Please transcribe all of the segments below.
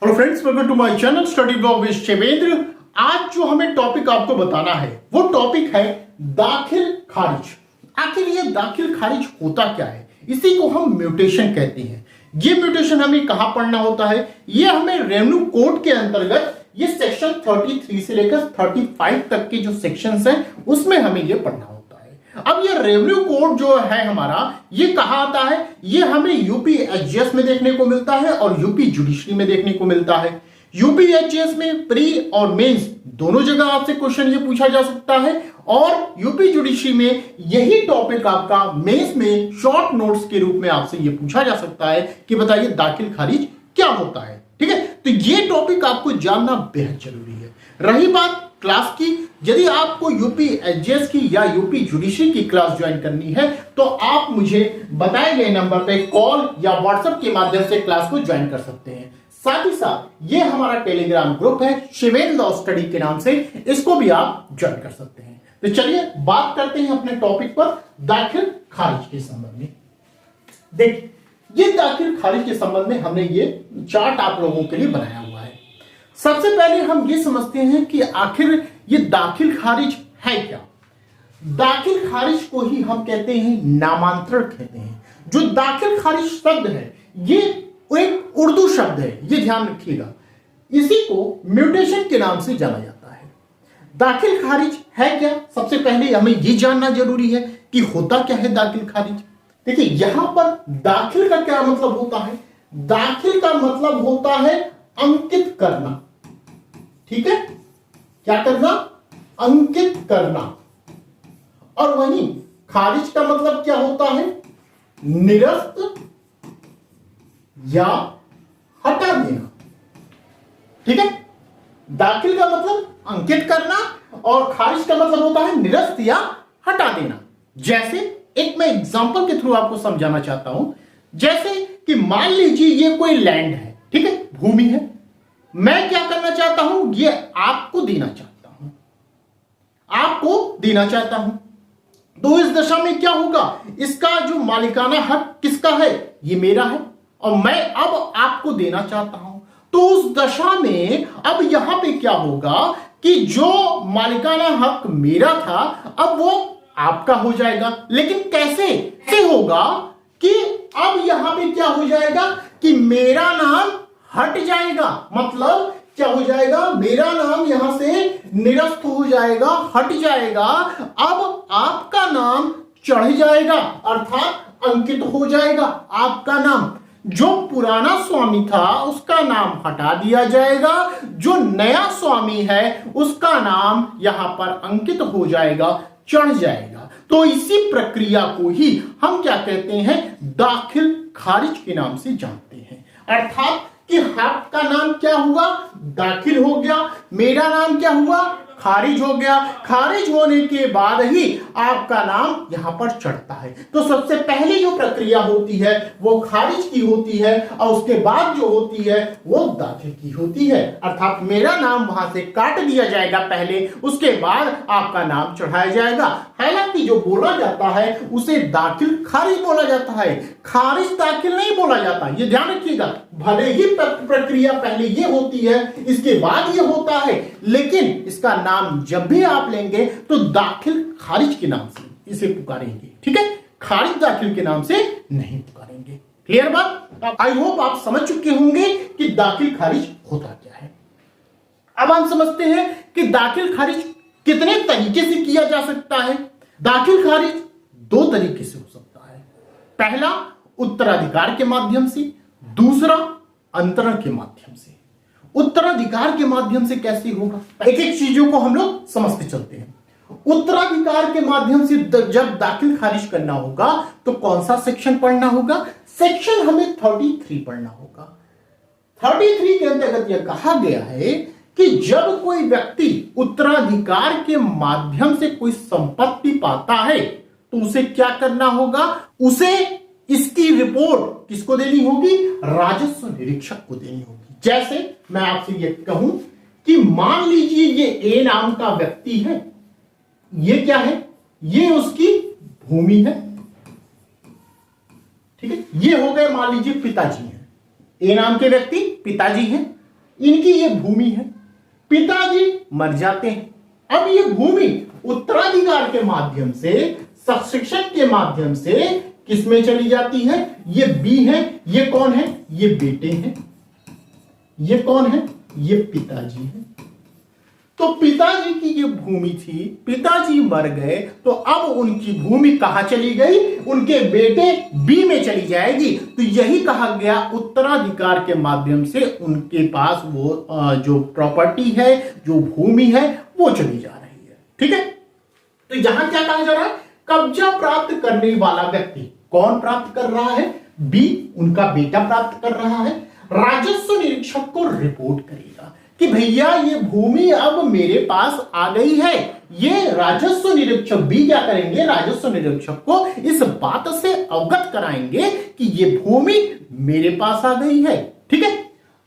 Hello friends, welcome to my channel study blog with Shivendra. आज जो हमें टॉपिक आपको बताना है वो टॉपिक है दाखिल खारिज। आखिर ये दाखिल खारिज होता क्या है? इसी को हम म्यूटेशन कहते हैं। ये म्यूटेशन हमें कहां पढ़ना होता है? ये हमें रेवेन्यू कोड के अंतर्गत ये सेक्शन 33 से लेकर 35 तक के जो सेक्शंस हैं उसमें हमें ये पढ़ना होता है। अब ये रेवेन्यू कोड जो है हमारा, ये कहां आता है? ये हमें यूपी एचजीएस में देखने को मिलता है और यूपी जुडिशरी में देखने को मिलता है। यूपी एचजीएस में प्री और मेंस दोनों जगह आपसे क्वेश्चन ये पूछा जा सकता है और यूपी जुडिशरी में यही टॉपिक आपका मेंस में शॉर्ट नोट्स के रूप में आपसे ये पूछा जा सकता है कि बताइए दाखिल खारिज क्या होता है। ठीक है, तो ये टॉपिक आपको जानना बेहद जरूरी है। रही बात क्लास की, यदि आपको यूपी एचजीएस की या यूपी जुडिशरी की क्लास ज्वाइन करनी है तो आप मुझे बताए गए नंबर पे कॉल या व्हाट्सएप के माध्यम से क्लास को ज्वाइन कर सकते हैं। साथ ही साथ ये हमारा टेलीग्राम ग्रुप है शिवेंद्र लॉ स्टडी के नाम से, इसको भी आप ज्वाइन कर सकते हैं। तो चलिए बात करते हैं अपने टॉपिक पर दाखिल खारिज के संबंध में। देखिए, ये दाखिल खारिज के संबंध में हमने ये चार्ट आप लोगों के लिए बनाया हुआ है। सबसे पहले हम ये समझते हैं कि आखिर ये दाखिल खारिज है क्या। दाखिल खारिज को ही हम कहते हैं नामांतरण कहते हैं। जो दाखिल खारिज शब्द है ये एक उर्दू शब्द है, ये ध्यान रखिएगा। इसी को म्यूटेशन के नाम से जाना जाता है। दाखिल खारिज है क्या, सबसे पहले हमें ये जानना जरूरी है कि होता क्या है दाखिल खारिज। देखिए, यहां पर दाखिल का क्या मतलब होता है? दाखिल का मतलब होता है अंकित करना। ठीक है, क्या करना? अंकित करना। और वहीं खारिज का मतलब क्या होता है? निरस्त या हटा देना। ठीक है, दाखिल का मतलब अंकित करना और खारिज का मतलब होता है निरस्त या हटा देना। जैसे एक मैं एग्जांपल के थ्रू आपको समझाना चाहता हूं। जैसे कि मान लीजिए ये कोई लैंड है, ठीक है, भूमि है। मैं क्या करना चाहता हूं? ये आपको देना चाहता हूं, आपको देना चाहता हूं। तो इस दशा में क्या होगा? इसका जो मालिकाना हक किसका है? ये मेरा है और मैं अब आपको देना चाहता हूं। तो उस दशा में अब यहां पे क्या होगा कि जो मालिकाना हक मेरा था अब वो आपका हो जाएगा। लेकिन कैसे होगा कि अब यहां पे क्या हो जाएगा कि मेरा नाम हट जाएगा। मतलब क्या हो जाएगा? मेरा नाम यहां से निरस्त हो जाएगा, हट जाएगा। अब आपका नाम चढ़ जाएगा, अर्थात अंकित हो जाएगा आपका नाम। जो पुराना स्वामी था उसका नाम हटा दिया जाएगा, जो नया स्वामी है उसका नाम यहां पर अंकित हो जाएगा, चढ़ जाएगा। तो इसी प्रक्रिया को ही हम क्या कहते हैं? दाखिल खारिज के नाम से जानते हैं। अर्थात कि आपका नाम क्या हुआ? दाखिल हो गया। मेरा नाम क्या हुआ? खारिज हो गया। खारिज होने के बाद ही आपका नाम यहां पर चढ़ता है। तो सबसे पहले जो प्रक्रिया होती है वो खारिज की होती है और उसके बाद जो होती है वो दाखिल की होती है। अर्थात मेरा नाम वहां से काट दिया जाएगा पहले, उसके बाद आपका नाम चढ़ाया जाएगा। हालांकि जो बोला जाता है उसे दाखिल खारिज बोला जाता है, खारिज दाखिल नहीं बोला जाता। ये ध्यान रखिएगा। भले ही प्रक्रिया पहले ये होती है, इसके बाद ये होता है, लेकिन इसका नाम जब भी आप लेंगे तो दाखिल खारिज के नाम से इसे पुकारेंगे। ठीक है, खारिज दाखिल के नाम से नहीं पुकारेंगे। क्लियर बात? आई होप आप समझ चुके होंगे कि दाखिल खारिज होता क्या है। अब हम समझते हैं कि दाखिल खारिज कितने तरीके से किया जा सकता है। दाखिल खारिज दो तरीके से हो सकता है। पहला उत्तराधिकार के माध्यम से, दूसरा अंतरण के माध्यम से। उत्तराधिकार के माध्यम से कैसे होगा? एक एक चीजों को हम लोग समझते चलते हैं। उत्तराधिकार के माध्यम से जब दाखिल खारिज करना होगा तो कौन सा सेक्शन पढ़ना होगा? सेक्शन हमें 33 पढ़ना होगा। 33 के अंतर्गत यह कहा गया है कि जब कोई व्यक्ति उत्तराधिकार के माध्यम से कोई संपत्ति पाता है तो उसे क्या करना होगा? उसे इसकी रिपोर्ट किसको देनी होगी? राजस्व निरीक्षक को देनी होगी। जैसे मैं आपसे ये कहूं कि मान लीजिए ये ए नाम का व्यक्ति है, ये क्या है? ये उसकी भूमि है। ठीक है, ये हो गए मान लीजिए पिताजी हैं। ए नाम के व्यक्ति पिताजी हैं इनकी ये भूमि है, पिताजी मर जाते हैं, अब ये भूमि उत्तराधिकार के माध्यम से, सक्सेशन के माध्यम से किसमें चली जाती है? ये बी है, ये कौन है? ये बेटे हैं, ये कौन है? ये पिताजी है। तो पिताजी की ये भूमि थी, पिताजी मर गए, तो अब उनकी भूमि कहां चली गई? उनके बेटे बी में चली जाएगी। तो यही कहा गया उत्तराधिकार के माध्यम से उनके पास वो जो प्रॉपर्टी है, जो भूमि है, वो चली जा रही है। ठीक है, तो यहां क्या कहा जा रहा है? कब्जा प्राप्त करने वाला व्यक्ति कौन प्राप्त कर रहा है? बी, उनका बेटा प्राप्त कर रहा है। राजस्व निरीक्षक को रिपोर्ट करेगा कि भैया ये भूमि अब मेरे पास आ गई है। ये राजस्व निरीक्षक भी क्या करेंगे? राजस्व निरीक्षक को इस बात से अवगत कराएंगे कि ये भूमि मेरे पास आ गई है। ठीक है,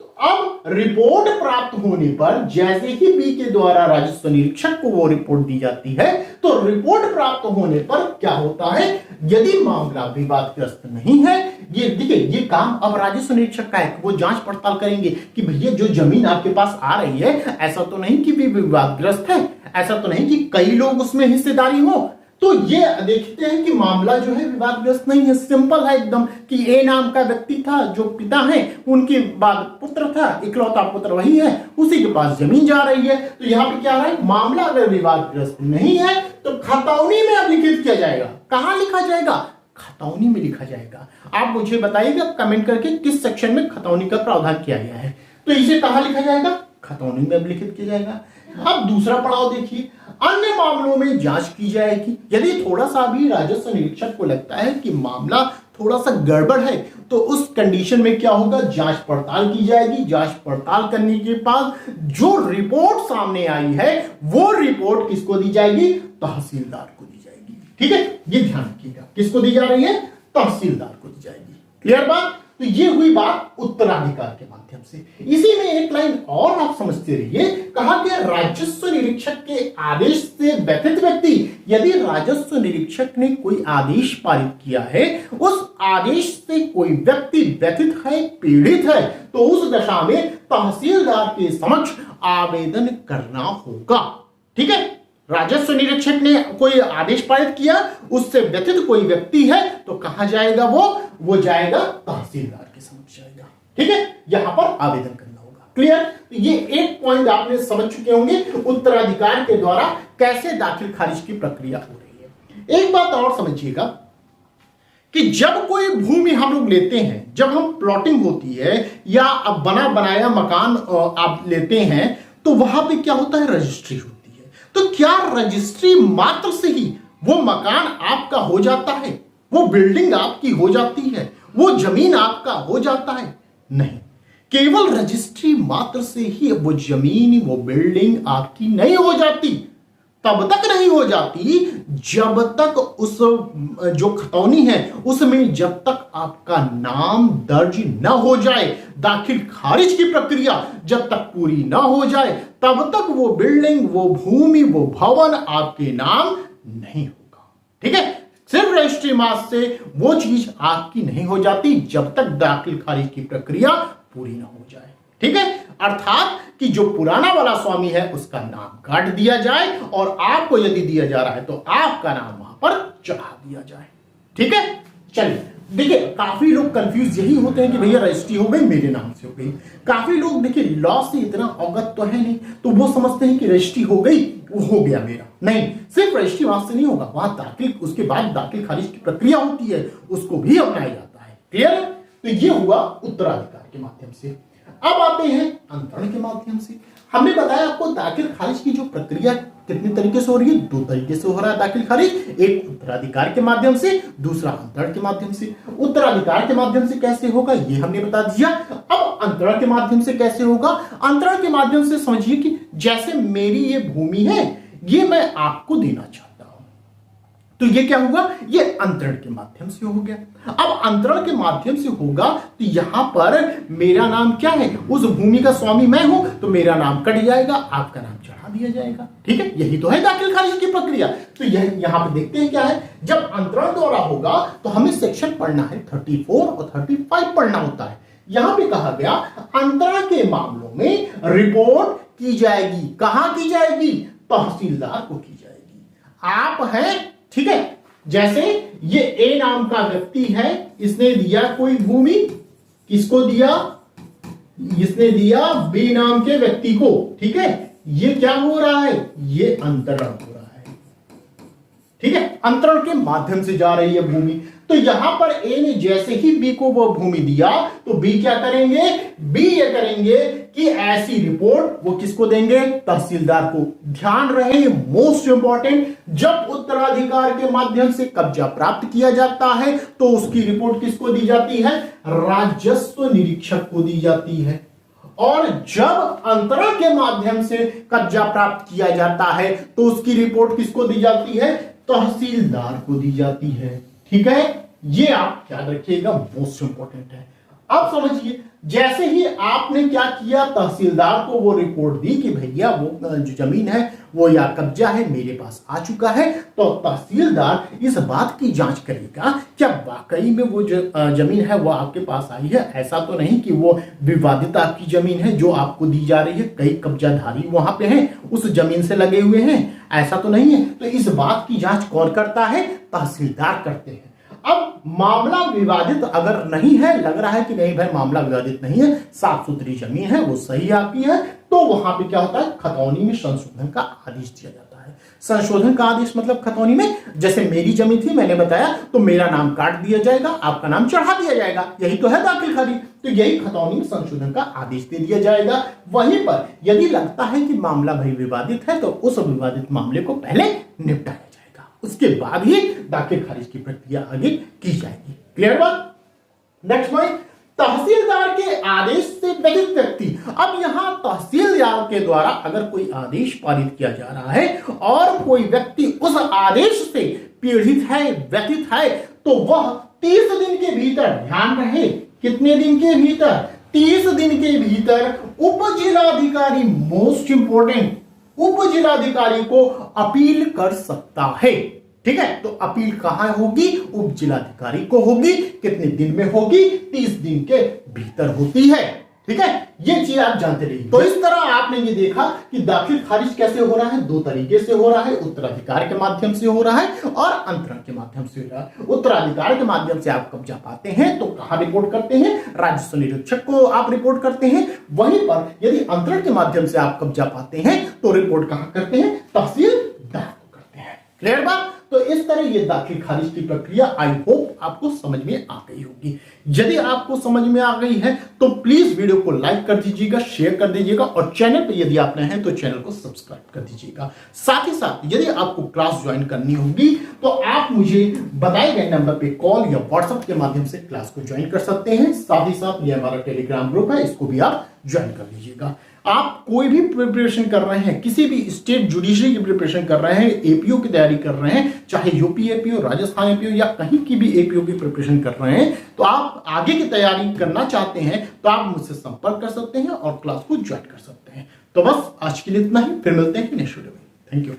तो अब रिपोर्ट प्राप्त होने पर जैसे ही बी के द्वारा राजस्व निरीक्षक को वो रिपोर्ट दी जाती है, तो रिपोर्ट प्राप्त होने पर क्या होता है? यदि मामला विवादग्रस्त नहीं है, ये देखिए, ये काम अब राजस्व निरीक्षक का है, वो जांच पड़ताल करेंगे कि भैया जो जमीन आपके पास आ रही है, ऐसा तो नहीं कि विवादग्रस्त है, ऐसा तो नहीं कि कई लोग उसमें हिस्सेदारी हो। तो ये देखते हैं कि मामला जो है विवादग्रस्त नहीं है, सिंपल है एकदम, कि ए नाम का व्यक्ति था जो पिता है, उनके बाद पुत्र था, इकलौता पुत्र वही है, उसी के पास जमीन जा रही है। तो यहाँ पे क्या है? मामला अगर विवादग्रस्त नहीं है तो खतौनी में अब लिखित किया जाएगा। कहां लिखा जाएगा? खतौनी में लिखा जाएगा। आप मुझे बताइएगा कमेंट करके किस सेक्शन में खतौनी का प्रावधान किया गया है। तो इसे कहां लिखा जाएगा? खतौनी में अब लिखित किया जाएगा। अब दूसरा पड़ाव देखिए, अन्य मामलों में जांच की जाएगी। यदि थोड़ा सा भी राजस्व निरीक्षक को लगता है कि मामला थोड़ा सा गड़बड़ है, तो उस कंडीशन में क्या होगा? जांच पड़ताल की जाएगी। जांच पड़ताल करने के बाद जो रिपोर्ट सामने आई है, वो रिपोर्ट किसको दी जाएगी? तहसीलदार को दी जाएगी। ठीक है, ये ध्यान रखिएगा, किसको दी जा रही है? तहसीलदार को दी जाएगी। क्लियर बात? तो ये हुई बात उत्तराधिकार के माध्यम से। इसी में एक लाइन और आप समझते रहिए, कहा गया राजस्व निरीक्षक के आदेश से व्यथित व्यक्ति, यदि राजस्व निरीक्षक ने कोई आदेश पारित किया है, उस आदेश से कोई व्यक्ति व्यथित है, पीड़ित है, तो उस दशा में तहसीलदार के समक्ष आवेदन करना होगा। ठीक है, राजस्व निरीक्षक ने कोई आदेश पारित किया, उससे व्यथित कोई व्यक्ति है, तो कहां जाएगा? वो जाएगा तहसीलदार के समक्ष जाएगा। ठीक है, यहां पर आवेदन करना होगा। क्लियर? तो ये एक पॉइंट आपने समझ चुके होंगे, उत्तराधिकार के द्वारा कैसे दाखिल खारिज की प्रक्रिया हो रही है। एक बात और समझिएगा कि जब कोई भूमि हम लोग लेते हैं, जब हम प्लॉटिंग होती है या अब बना बनाया मकान आप लेते हैं, तो वहां पे क्या होता है? रजिस्ट्री होती है। तो क्या रजिस्ट्री मात्र से ही वो मकान आपका हो जाता है? वो बिल्डिंग आपकी हो जाती है? वो जमीन आपका हो जाता है? नहीं, केवल रजिस्ट्री मात्र से ही वो जमीन, वो बिल्डिंग आपकी नहीं हो जाती। तब तक नहीं हो जाती जब तक उस जो खतौनी है उसमें जब तक आपका नाम दर्ज न हो जाए, दाखिल खारिज की प्रक्रिया जब तक पूरी न हो जाए, तब तक वो बिल्डिंग, वो भूमि, वो भवन आपके नाम नहीं होगा। ठीक है, सिर्फ रजिस्ट्री मास से वो चीज आपकी नहीं हो जाती जब तक दाखिल खारिज की प्रक्रिया पूरी न हो जाए। ठीक है, अर्थात कि जो पुराना वाला स्वामी है उसका नाम काट दिया जाए और आपको यदि दिया जा रहा है तो आपका नाम वहां पर चढ़ा दिया जाए। ठीक है, चलिए देखिए, काफी लोग कंफ्यूज यही होते हैं कि भैया रजिस्ट्री हो गई, मेरे नाम से हो गई। काफी लोग देखिए लॉ से इतना अवगत तो है नहीं, तो वो समझते हैं कि रजिस्ट्री हो गई, वो हो गया मेरा। नहीं, सिर्फ रजिस्ट्री वहां से नहीं होगा, वहां दाखिल, उसके बाद दाखिल खारिज की प्रक्रिया होती है, उसको भी अपनाया जाता है। क्लियर? तो ये हुआ उत्तराधिकार के माध्यम से। अब आते हैं अंतरण के माध्यम से। हमने बताया आपको दाखिल खारिज की जो प्रक्रिया कितने तरीके से हो रही है? दो तरीके से हो रहा है दाखिल खारिज, एक उत्तराधिकार के माध्यम से, दूसरा अंतरण के माध्यम से। उत्तराधिकार के माध्यम से कैसे होगा ये हमने बता दिया। अब अंतरण के माध्यम से कैसे होगा? अंतरण के माध्यम से समझिए कि जैसे मेरी ये भूमि है, ये मैं आपको देना चाहता हूं, तो ये क्या हुआ? ये अंतरण के माध्यम से हो गया। अब अंतरण के माध्यम से होगा तो यहां पर मेरा नाम क्या है? उस भूमि का स्वामी मैं हूं, तो मेरा नाम कट जाएगा, आपका नाम चढ़ा दिया जाएगा। ठीक है, यही तो है दाखिल खारिज की प्रक्रिया। तो यहां पे देखते हैं क्या है, जब अंतरण द्वारा होगा तो हमें सेक्शन पढ़ना है 34 और 35 पढ़ना होता है। यहां पे कहा गया अंतरण के मामलों में रिपोर्ट की जाएगी। कहां की जाएगी? तहसीलदार को की जाएगी। आप हैं, ठीक है, जैसे ये ए नाम का व्यक्ति है, इसने दिया कोई भूमि, किसको दिया? इसने दिया बी नाम के व्यक्ति को, ठीक है। ये क्या हो रहा है? ये अंतरण हो रहा है, ठीक है, अंतरण के माध्यम से जा रही है भूमि। तो यहां पर ए ने जैसे ही बी को वो भूमि दिया तो बी क्या करेंगे? बी ये करेंगे कि ऐसी रिपोर्ट वो किसको देंगे? तहसीलदार को। ध्यान रहे, मोस्ट इंपॉर्टेंट, जब उत्तराधिकार के माध्यम से कब्जा प्राप्त किया जाता है तो उसकी रिपोर्ट किसको दी जाती है? राजस्व निरीक्षक को दी जाती है। और जब अंतरण के माध्यम से कब्जा प्राप्त किया जाता है तो उसकी रिपोर्ट किसको दी जाती है? तहसीलदार को दी जाती है, ठीक है। ये आप याद रखिएगा, मोस्ट इंपॉर्टेंट है। अब समझिए, जैसे ही आपने क्या किया, तहसीलदार को वो रिपोर्ट दी कि भैया वो जो जमीन है वो या कब्जा है मेरे पास आ चुका है, तो तहसीलदार इस बात की जांच करेगा क्या वाकई में वो जो जमीन है वो आपके पास आई है। ऐसा तो नहीं कि वो विवादित आपकी जमीन है जो आपको दी जा रही है, कई कब्जाधारी वहां पे हैं, उस जमीन से लगे हुए हैं, ऐसा तो नहीं है। तो इस बात की जांच कौन करता है? तहसीलदार करते हैं। अब मामला विवादित अगर नहीं है, लग रहा है कि नहीं भाई मामला विवादित नहीं है, साफ सुथरी जमीन है, वो सही आपकी है, तो वहां पे क्या होता है? खतौनी में संशोधन का आदेश दिया जाता है। संशोधन का आदेश मतलब खतौनी में, जैसे मेरी जमीन थी, मैंने बताया, तो मेरा नाम काट दिया जाएगा, आपका नाम चढ़ा दिया जाएगा, यही तो है दाखिल खारिज। तो यही खतौनी में संशोधन का आदेश दे दिया जाएगा। वहीं पर यदि लगता है कि मामला भाई विवादित है तो उस विवादित मामले को पहले निपटाया जाएगा, उसके बाद ही दाखिल खारिज की प्रक्रिया आगे की जाएगी। क्लियर बात? नेक्स्ट पॉइंट, तहसीलदार के आदेश से व्यथित व्यक्ति। अब यहां तहसीलदार के द्वारा अगर कोई आदेश पारित किया जा रहा है और कोई व्यक्ति उस आदेश से पीड़ित है, व्यथित है, तो वह 30 दिन के भीतर, ध्यान रहे, कितने दिन के भीतर? 30 दिन के भीतर उप जिलाधिकारी, मोस्ट इंपोर्टेंट, उप जिलाधिकारी को अपील कर सकता है, ठीक है। तो अपील कहां होगी? उप जिलाधिकारी को होगी। कितने दिन में होगी? 30 दिन के भीतर होती है, ठीक है। ये चीज आप जानते रहिए। तो इस तरह आपने ये देखा कि दाखिल खारिज कैसे हो रहा है, दो तरीके से हो रहा है, उत्तराधिकार के माध्यम से हो रहा है और अंतरण के माध्यम से हो रहा है। उत्तराधिकार के माध्यम से आप कब्जा पाते हैं तो कहां रिपोर्ट करते हैं? राजस्व निरीक्षक को आप रिपोर्ट करते हैं। वहीं पर यदि अंतरण के माध्यम से आप कब्जा पाते हैं तो रिपोर्ट कहां करते हैं? तहसीलदार को करते हैं। क्लियर बात? तो इस तरह ये दाखिल खारिज की प्रक्रिया आई होप आपको समझ में आ गई होगी। यदि आपको समझ में आ गई है तो प्लीज वीडियो को लाइक कर दीजिएगा, शेयर कर दीजिएगा और चैनल पे यदि आप नए हैं तो चैनल को सब्सक्राइब कर दीजिएगा। साथ ही साथ यदि आपको क्लास ज्वाइन करनी होगी तो आप मुझे बताए गए नंबर पे कॉल या व्हाट्सएप के माध्यम से क्लास को ज्वाइन कर सकते हैं। साथ ही साथ ये हमारा टेलीग्राम ग्रुप है, इसको भी आप ज्वाइन कर लीजिएगा। आप कोई भी प्रिपरेशन कर रहे हैं, किसी भी स्टेट जुडिशरी की प्रिपरेशन कर रहे हैं, एपीओ की तैयारी कर रहे हैं, चाहे यूपी एपीओ, राजस्थान एपीओ या कहीं की भी एपीओ की प्रिपरेशन कर रहे हैं, तो आप आगे की तैयारी करना चाहते हैं तो आप मुझसे संपर्क कर सकते हैं और क्लास को ज्वाइन कर सकते हैं। तो बस आज के लिए इतना ही, फिर मिलते हैं नेक्स्ट वीडियो में। Thank you.